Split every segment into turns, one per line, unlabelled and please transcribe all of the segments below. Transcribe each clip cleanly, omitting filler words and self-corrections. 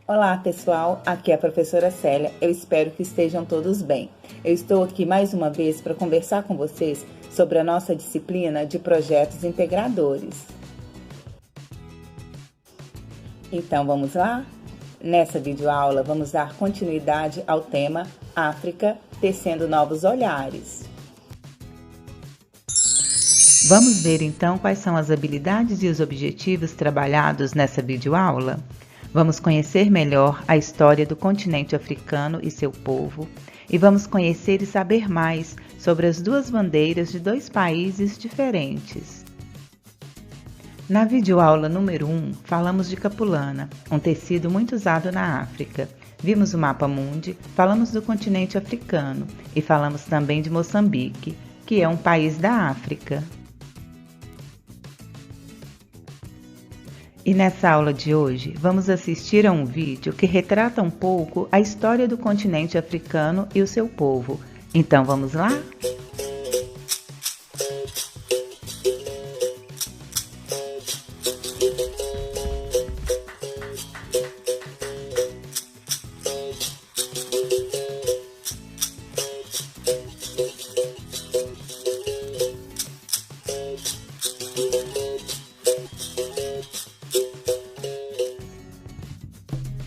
Olá pessoal, aqui é a professora Célia, eu espero que estejam todos bem. Eu estou aqui mais uma vez para conversar com vocês sobre a nossa disciplina de projetos integradores. Então vamos lá? Nessa videoaula vamos dar continuidade ao tema África, tecendo novos olhares. Vamos ver então quais são as habilidades e os objetivos trabalhados nessa videoaula? Vamos conhecer melhor a história do continente africano e seu povo, e vamos conhecer e saber mais sobre as duas bandeiras de dois países diferentes. Na videoaula número 1, falamos de capulana, um tecido muito usado na África. Vimos o mapa mundi, falamos do continente africano e falamos também de Moçambique, que é um país da África. E nessa aula de hoje, vamos assistir a um vídeo que retrata um pouco a história do continente africano e o seu povo. Então vamos lá?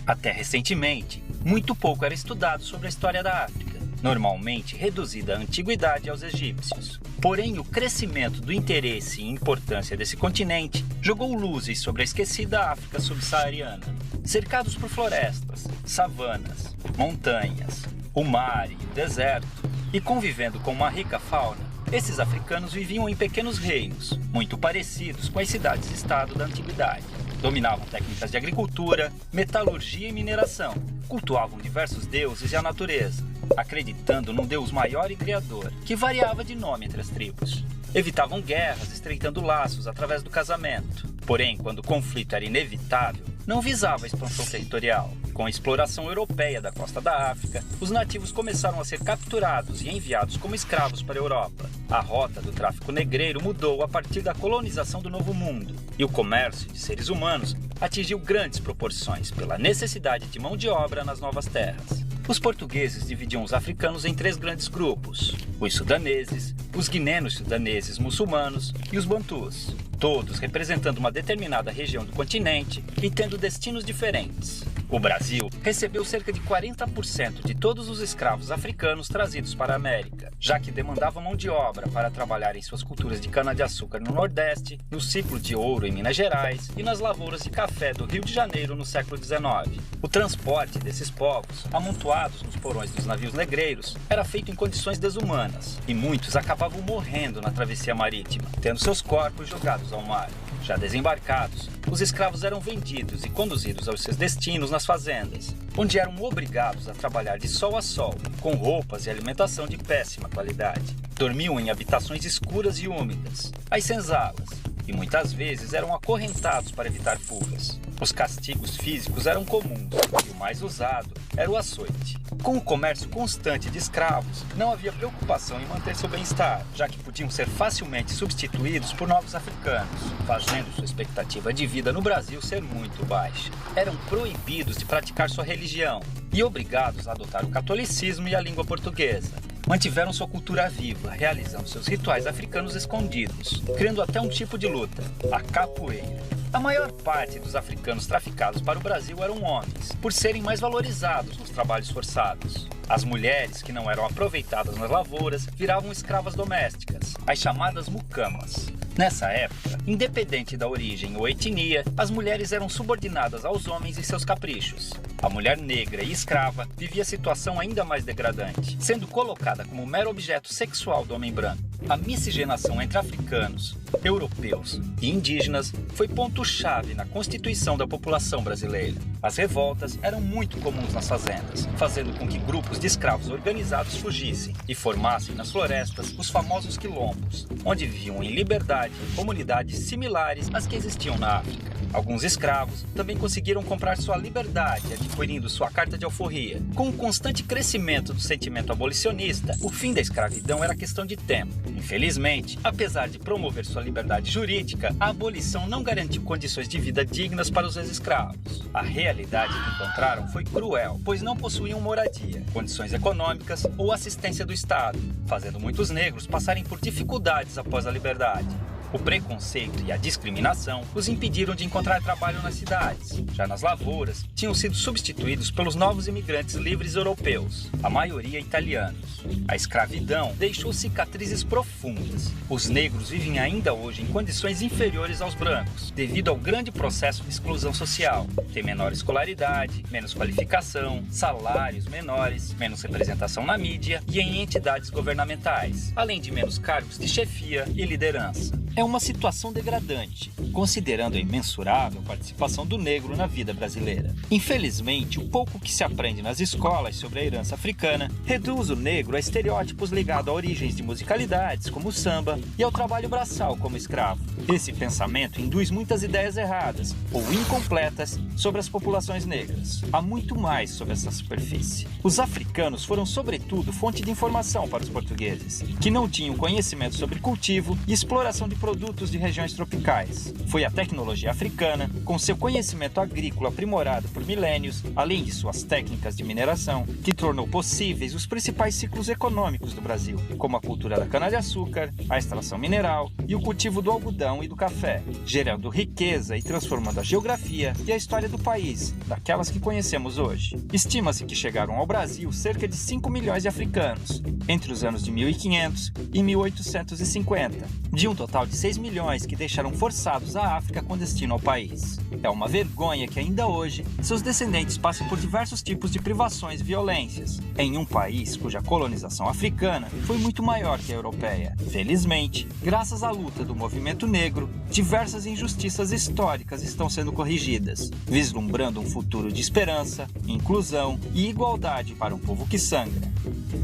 Até recentemente, muito pouco era estudado sobre a história da África, normalmente reduzida à antiguidade e aos egípcios. Porém, o crescimento do interesse e importância desse continente jogou luzes sobre a esquecida África subsaariana. Cercados por florestas, savanas, montanhas, o mar e o deserto, e convivendo com uma rica fauna, esses africanos viviam em pequenos reinos, muito parecidos com as cidades-estado da antiguidade. Dominavam técnicas de agricultura, metalurgia e mineração. Cultuavam diversos deuses e a natureza, acreditando num Deus maior e criador, que variava de nome entre as tribos. Evitavam guerras, estreitando laços através do casamento. Porém, quando o conflito era inevitável, não visava a expansão territorial. Com a exploração europeia da costa da África, os nativos começaram a ser capturados e enviados como escravos para a Europa. A rota do tráfico negreiro mudou a partir da colonização do Novo Mundo, e o comércio de seres humanos atingiu grandes proporções pela necessidade de mão de obra nas novas terras. Os portugueses dividiam os africanos em três grandes grupos: os sudaneses, os guinenos-sudaneses muçulmanos e os bantus, todos representando uma determinada região do continente e tendo destinos diferentes. O Brasil recebeu cerca de 40% de todos os escravos africanos trazidos para a América, já que demandava mão de obra para trabalhar em suas culturas de cana-de-açúcar no Nordeste, no ciclo de ouro em Minas Gerais e nas lavouras de café do Rio de Janeiro no século XIX. O transporte desses povos, amontoados nos porões dos navios negreiros, era feito em condições desumanas, e muitos acabavam morrendo na travessia marítima, tendo seus corpos jogados ao mar. Já desembarcados, os escravos eram vendidos e conduzidos aos seus destinos nas fazendas, onde eram obrigados a trabalhar de sol a sol, com roupas e alimentação de péssima qualidade. Dormiam em habitações escuras e úmidas, as senzalas, e muitas vezes eram acorrentados para evitar fugas. Os castigos físicos eram comuns, e o mais usado era o açoite. Com o comércio constante de escravos, não havia preocupação em manter seu bem-estar, já que podiam ser facilmente substituídos por novos africanos, fazendo sua expectativa de vida no Brasil ser muito baixa. Eram proibidos de praticar sua religião e obrigados a adotar o catolicismo e a língua portuguesa. Mantiveram sua cultura viva, realizando seus rituais africanos escondidos, criando até um tipo de luta, a capoeira. A maior parte dos africanos traficados para o Brasil eram homens, por serem mais valorizados nos trabalhos forçados. As mulheres, que não eram aproveitadas nas lavouras, viravam escravas domésticas, as chamadas mucamas. Nessa época, independente da origem ou etnia, as mulheres eram subordinadas aos homens e seus caprichos. A mulher negra e escrava vivia situação ainda mais degradante, sendo colocada como mero objeto sexual do homem branco. A miscigenação entre africanos, europeus e indígenas foi ponto-chave na constituição da população brasileira. As revoltas eram muito comuns nas fazendas, fazendo com que grupos de escravos organizados fugissem e formassem nas florestas os famosos quilombos, onde viviam em liberdade comunidades similares às que existiam na África. Alguns escravos também conseguiram comprar sua liberdade, adquirindo sua carta de alforria. Com o constante crescimento do sentimento abolicionista, o fim da escravidão era questão de tempo. Infelizmente, apesar de promover sua liberdade jurídica, a abolição não garantiu condições de vida dignas para os ex-escravos. A realidade que encontraram foi cruel, pois não possuíam moradia, condições econômicas ou assistência do Estado, fazendo muitos negros passarem por dificuldades após a liberdade. O preconceito e a discriminação os impediram de encontrar trabalho nas cidades. Já nas lavouras, tinham sido substituídos pelos novos imigrantes livres europeus, a maioria italianos. A escravidão deixou cicatrizes profundas. Os negros vivem ainda hoje em condições inferiores aos brancos, devido ao grande processo de exclusão social. Tem menor escolaridade, menos qualificação, salários menores, menos representação na mídia e em entidades governamentais, além de menos cargos de chefia e liderança. É uma situação degradante, considerando a imensurável participação do negro na vida brasileira. Infelizmente, o pouco que se aprende nas escolas sobre a herança africana reduz o negro a estereótipos ligados a origens de musicalidades, como o samba, e ao trabalho braçal como escravo. Esse pensamento induz muitas ideias erradas ou incompletas sobre as populações negras. Há muito mais sobre essa superfície. Os africanos foram, sobretudo, fonte de informação para os portugueses, que não tinham conhecimento sobre cultivo e exploração de produtos de regiões tropicais. Foi a tecnologia africana, com seu conhecimento agrícola aprimorado por milênios, além de suas técnicas de mineração, que tornou possíveis os principais ciclos econômicos do Brasil, como a cultura da cana-de-açúcar, a extração mineral e o cultivo do algodão e do café, gerando riqueza e transformando a geografia e a história do país, daquelas que conhecemos hoje. Estima-se que chegaram ao Brasil cerca de 5 milhões de africanos, entre os anos de 1500 e 1850, de um total de 6 milhões que deixaram forçados a África com destino ao país. É uma vergonha que ainda hoje seus descendentes passem por diversos tipos de privações e violências, em um país cuja colonização africana foi muito maior que a europeia. Felizmente, graças à luta do movimento negro, diversas injustiças históricas estão sendo corrigidas, vislumbrando um futuro de esperança, inclusão e igualdade para um povo que sangra,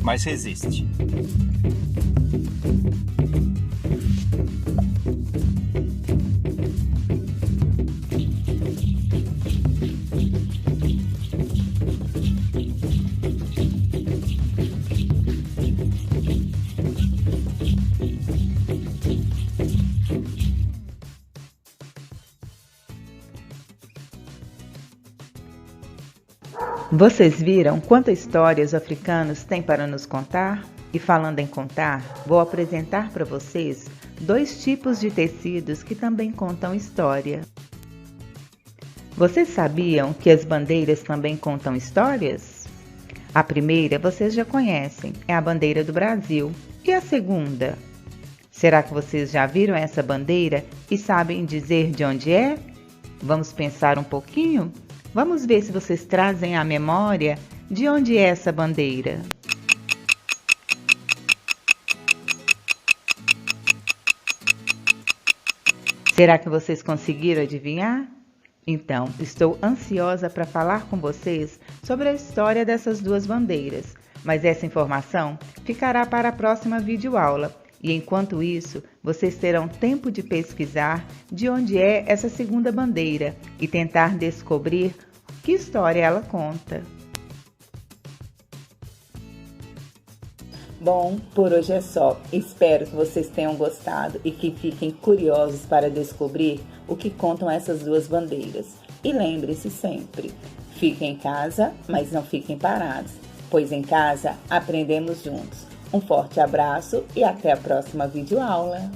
mas resiste.
Vocês viram quanta história os africanos têm para nos contar? E falando em contar, vou apresentar para vocês 2 tipos de tecidos que também contam história. Vocês sabiam que as bandeiras também contam histórias? A primeira vocês já conhecem, é a bandeira do Brasil. E a segunda? Será que vocês já viram essa bandeira e sabem dizer de onde é? Vamos pensar um pouquinho? Vamos ver se vocês trazem à memória de onde é essa bandeira. Será que vocês conseguiram adivinhar? Então, estou ansiosa para falar com vocês sobre a história dessas 2 bandeiras, mas essa informação ficará para a próxima videoaula. E enquanto isso, vocês terão tempo de pesquisar de onde é essa segunda bandeira e tentar descobrir que história ela conta. Bom, por hoje é só. Espero que vocês tenham gostado e que fiquem curiosos para descobrir o que contam essas 2 bandeiras. E lembre-se sempre, fiquem em casa, mas não fiquem parados, pois em casa aprendemos juntos. Um forte abraço e até a próxima videoaula!